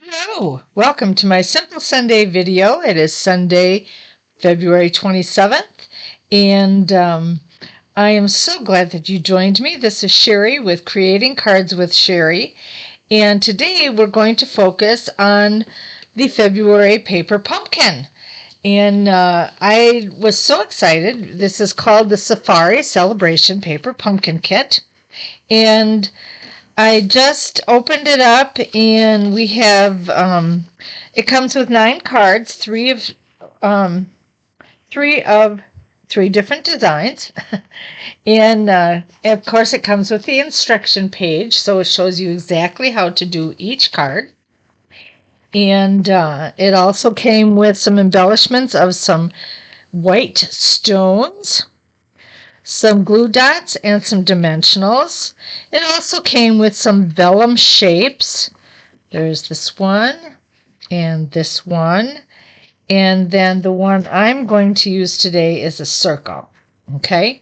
Hello, welcome to my Simple Sunday video. It is Sunday, February 27th, and I am so glad that you joined me. This is Sherry with Creating Cards with Sherry, and today we're going to focus on the February paper pumpkin. And I was so excited. This is called the Safari Celebration Paper Pumpkin Kit, and I just opened it up, and we have it comes with 9 cards, three of three different designs, and of course it comes with the instruction page, so it shows you exactly how to do each card. And it also came with some embellishments of some white stones, some glue dots, and some dimensionals. It also came with some vellum shapes. There's this one and this one. And then the one I'm going to use today is a circle. Okay.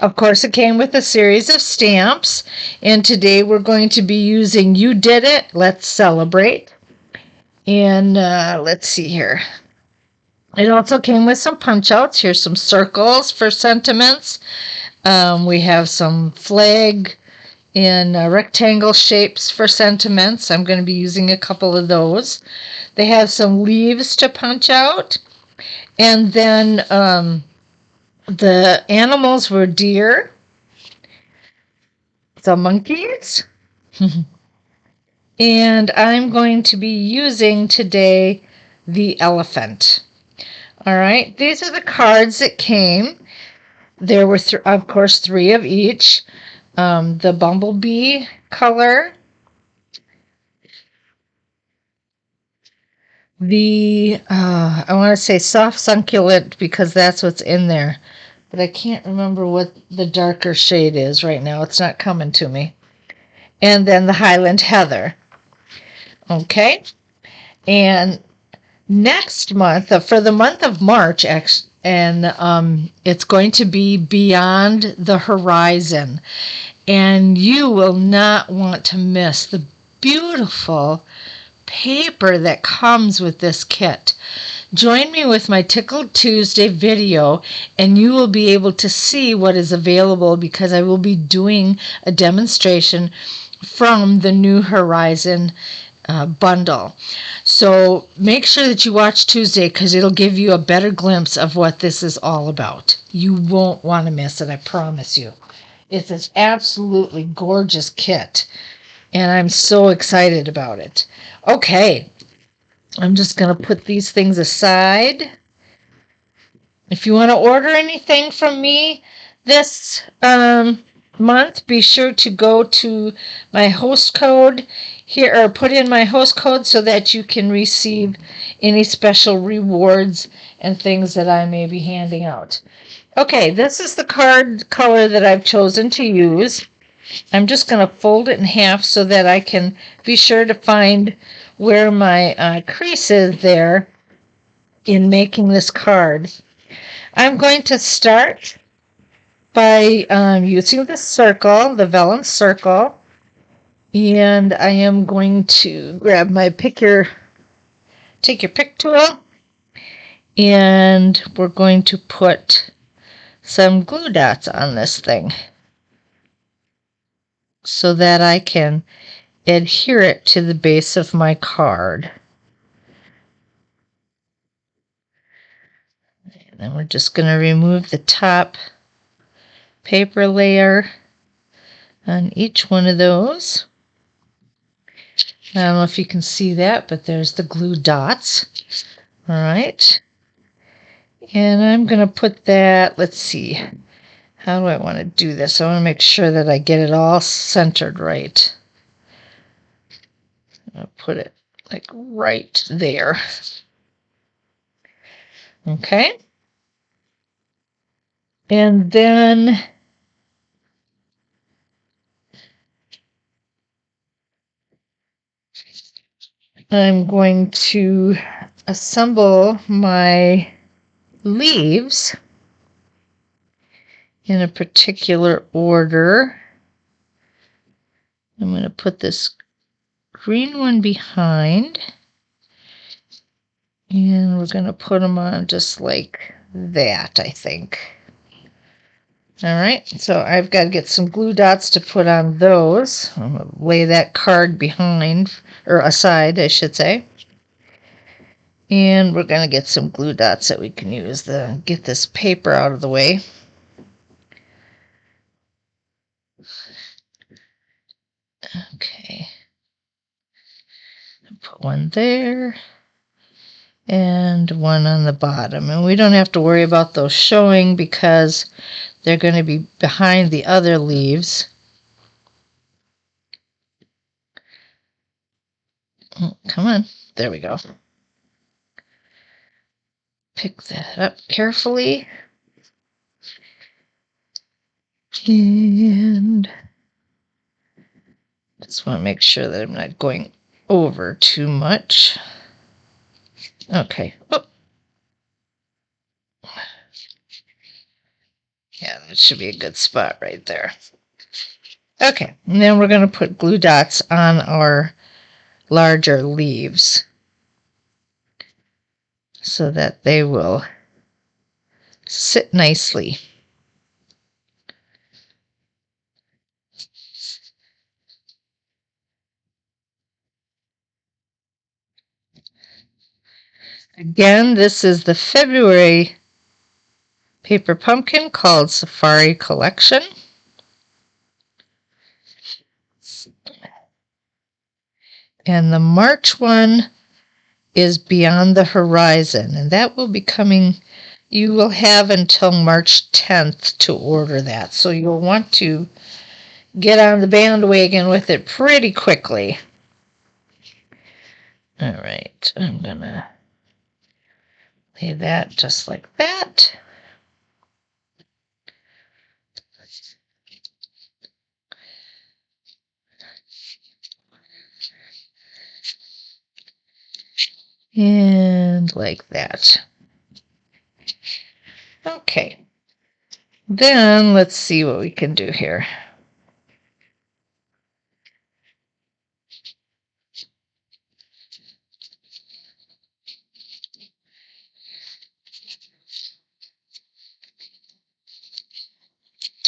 Of course, it came with a series of stamps. And today we're going to be using You Did It, Let's Celebrate. And let's see here. It also came with some punch outs. Here's some circles for sentiments. We have some flag in rectangle shapes for sentiments. I'm going to be using a couple of those. They have some leaves to punch out. And then the animals were deer, the monkeys, and I'm going to be using today the elephant. All right, these are the cards that came. There were, of course, 3 of each. The bumblebee color, the, I want to say soft succulent because that's what's in there, but I can't remember what the darker shade is right now. It's not coming to me. And then the Highland Heather. Okay, and next month, for the month of March, and it's going to be Beyond the Horizon. And you will not want to miss the beautiful paper that comes with this kit. Join me with my Tickle Tuesday video, and you will be able to see what is available because I will be doing a demonstration from the New Horizon bundle. So make sure that you watch Tuesday because it'll give you a better glimpse of what this is all about. You won't want to miss it, I promise you. It's an absolutely gorgeous kit, and I'm so excited about it. Okay, I'm just going to put these things aside. If you want to order anything from me this month, be sure to go to my host code here, or put in my host code so that you can receive any special rewards and things that I may be handing out. Okay, this is the card color that I've chosen to use. I'm just going to fold it in half so that I can be sure to find where my crease is there in making this card. I'm going to start by using the circle, the vellum circle, and I am going to grab my take your pick tool, and we're going to put some glue dots on this thing so that I can adhere it to the base of my card. And then we're just going to remove the top paper layer on each one of those. I don't know if you can see that, but there's the glue dots. All right. And I'm going to put that, let's see, how do I want to do this? I want to make sure that I get it all centered right. I'll put it like right there. Okay. And then I'm going to assemble my leaves in a particular order. I'm going to put this green one behind. And we're going to put them on just like that, I think. All right, so I've got to get some glue dots to put on those. I'm going to lay that card behind, or aside, I should say. And we're going to get some glue dots that we can use to get this paper out of the way. Okay. Put one there and one on the bottom. And we don't have to worry about those showing because they're going to be behind the other leaves. Oh, come on. There we go. Pick that up carefully. And just want to make sure that I'm not going over too much. Okay. Oh. Yeah, that should be a good spot right there. Okay, and then we're going to put glue dots on our larger leaves so that they will sit nicely. Again, this is the February paper pumpkin called Safari Collection. And the March one is Beyond the Horizon, and that will be coming. You will have until March 10th to order that, so you'll want to get on the bandwagon with it pretty quickly. All right, I'm gonna lay that just like that. And like that. Okay. Then let's see what we can do here.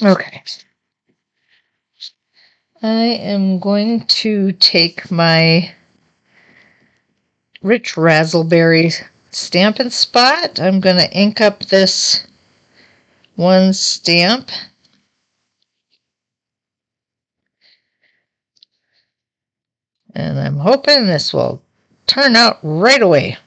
Okay. I am going to take my Rich Razzleberry Stampin' Spot. I'm going to ink up this one stamp. And I'm hoping this will turn out right away.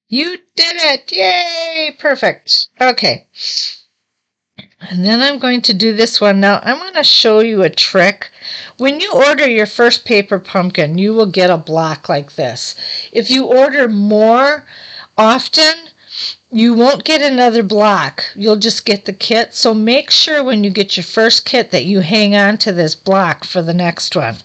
You did it! Yay! Perfect. Okay. And then I'm going to do this one. Now, I'm going to show you a trick. When you order your first paper pumpkin, you will get a block like this. If you order more often, you won't get another block. You'll just get the kit. So make sure when you get your first kit that you hang on to this block for the next one.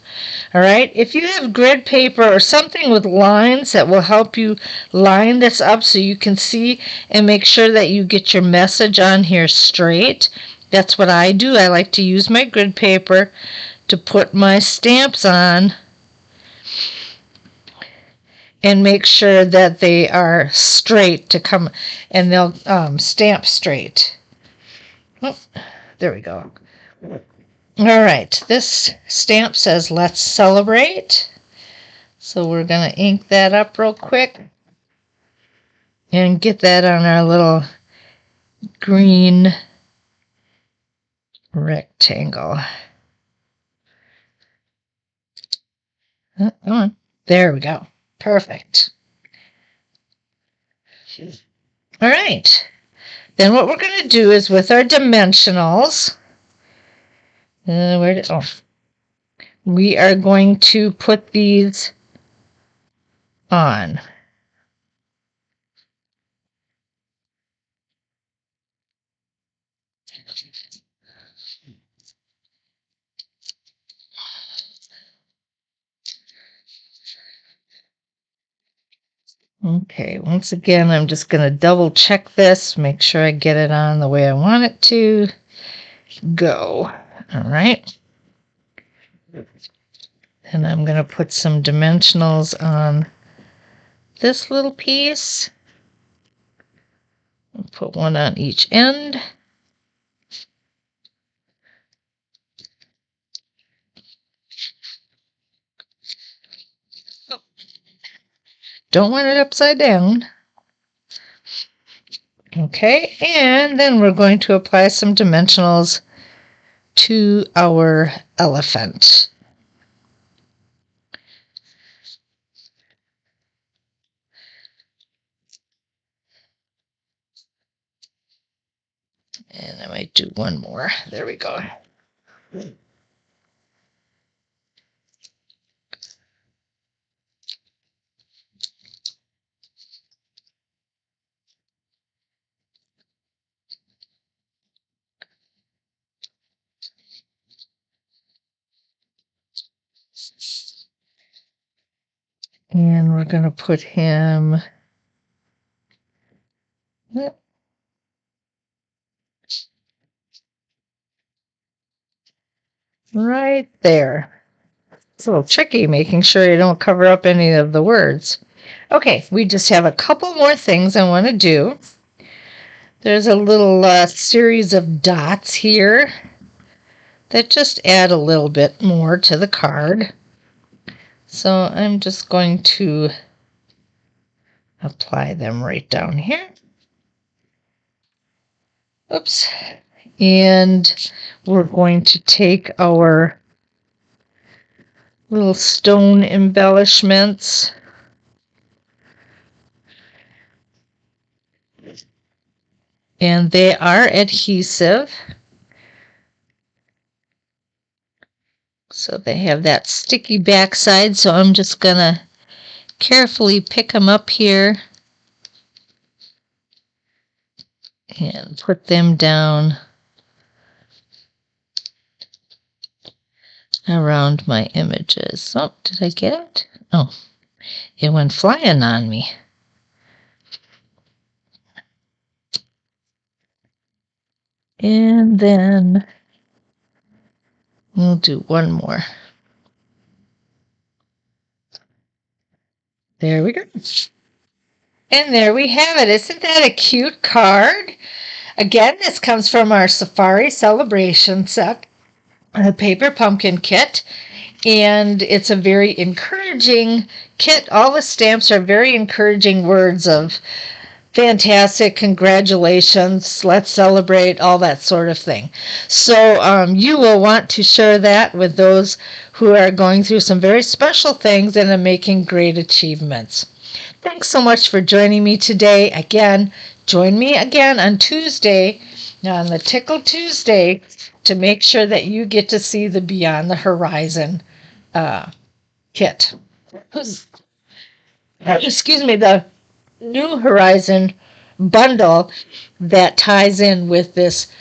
All right. If you have grid paper or something with lines that will help you line this up so you can see and make sure that you get your message on here straight. That's what I do. I like to use my grid paper to put my stamps on and make sure that they are straight to come, and they'll stamp straight. Oh, there we go. All right, this stamp says let's celebrate. So we're going to ink that up real quick and get that on our little green rectangle. Oh, come on. There we go. Perfect. All right. Then what we're going to do is with our dimensionals, we are going to put these on. Okay, once again, I'm just going to double check this, make sure I get it on the way I want it to. go. All right. And I'm going to put some dimensionals on this little piece. I'll put one on each end. Don't want it upside down. Okay, and then we're going to apply some dimensionals to our elephant. And I might do one more. There we go. And we're going to put him right there. It's a little tricky making sure you don't cover up any of the words. Okay, we just have a couple more things I want to do. There's a little series of dots here that just add a little bit more to the card. So I'm just going to apply them right down here. Oops. And we're going to take our little stone embellishments and they are adhesive. So they have that sticky backside, so I'm just going to carefully pick them up here and put them down around my images. Oh, did I get it? Oh, it went flying on me. And then we'll do one more. There we go. And there we have it. Isn't that a cute card? Again, this comes from our Safari Celebration set, the Paper Pumpkin Kit. And it's a very encouraging kit. All the stamps are very encouraging words of fantastic, congratulations, let's celebrate, all that sort of thing. So you will want to share that with those who are going through some very special things and are making great achievements. Thanks so much for joining me today. Again, join me again on Tuesday, on the Tickle Tuesday, to make sure that you get to see the Beyond the Horizon kit. Excuse me, the New Horizon bundle that ties in with this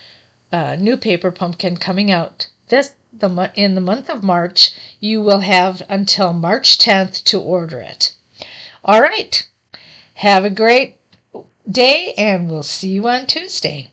new Paper Pumpkin coming out in the month of March. You will have until March 10th to order it. All right. Have a great day, and we'll see you on Tuesday.